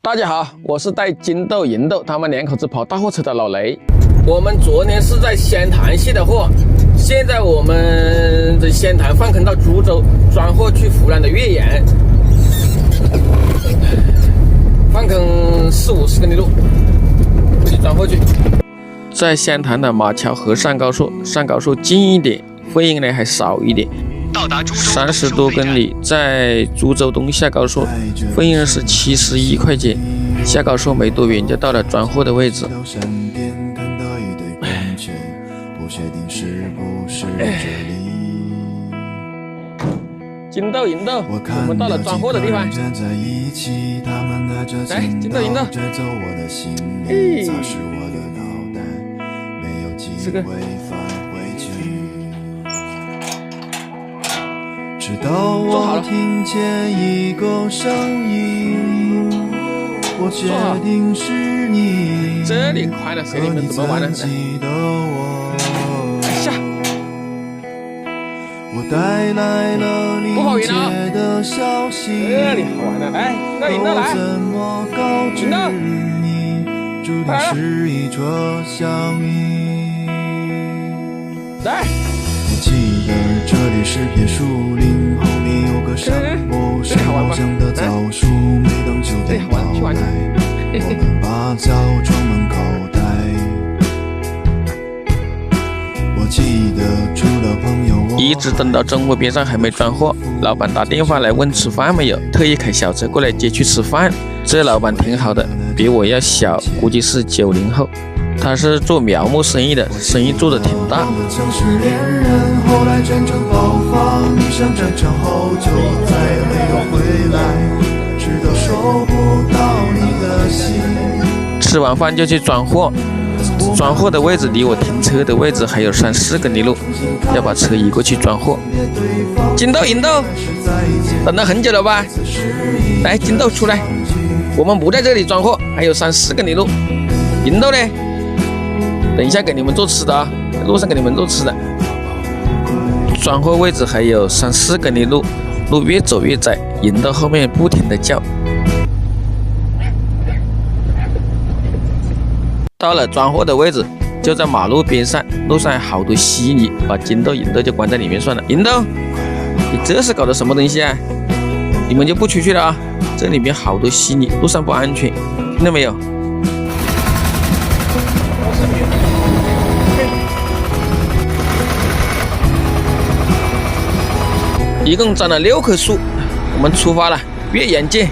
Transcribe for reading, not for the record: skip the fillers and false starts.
大家好，我是带金豆、银豆他们两口子跑大货车的老雷。我们昨天是在仙潭卸的货，现在我们在仙潭放坑到株洲装货去湖南的岳阳，放坑40-50公里路，去装货去。在仙潭的马桥河上高速，上高速近一点，费用呢还少一点。到达株洲30多公里，在株洲东下高速，费用是71块钱。下高速没多远就到了装货的位置。金豆、银豆，我们到了装货的地方。来，金豆、银豆。这个。直到我听见一个声音，我决定是你。这里快了，谁你们怎么玩的？下。我带来了临界的消息。这里好玩的，来，银豆来。怎么告知你，注定是一场相遇。来。我记得这里是片树林，后面有个山坡，山坡上的枣树，每当秋天到来，我们把枣装满口袋。我记得除了朋友，一直等到中午边上还没装货，老板打电话来问吃饭没有，特意开小车过来接去吃饭。这老板挺好的，比我要小，估计是90后。他是做苗木生意的，生意做得挺大。像是恋人，后来战争爆发，你上战场后就再也没有回来，直到收不到你的心。吃完饭就去装货，装货的位置离我停车的位置还有3-4公里路，要把车移过去装货。金豆、银豆，等了很久了吧？来，金豆出来，我们不在这里装货，还有3-4公里路。银豆呢？等一下给你们做吃的啊，在路上给你们做吃的。装货位置还有3-4公里路，路越走越窄，银豆后面不停的叫。到了装货的位置，就在马路边上，路上好多稀泥，把金豆、银豆就关在里面算了。银豆，你这是搞的什么东西啊？你们就不出去了啊！这里面好多稀泥，路上不安全，听到没有？一共装了6棵树，我们出发了，岳阳见。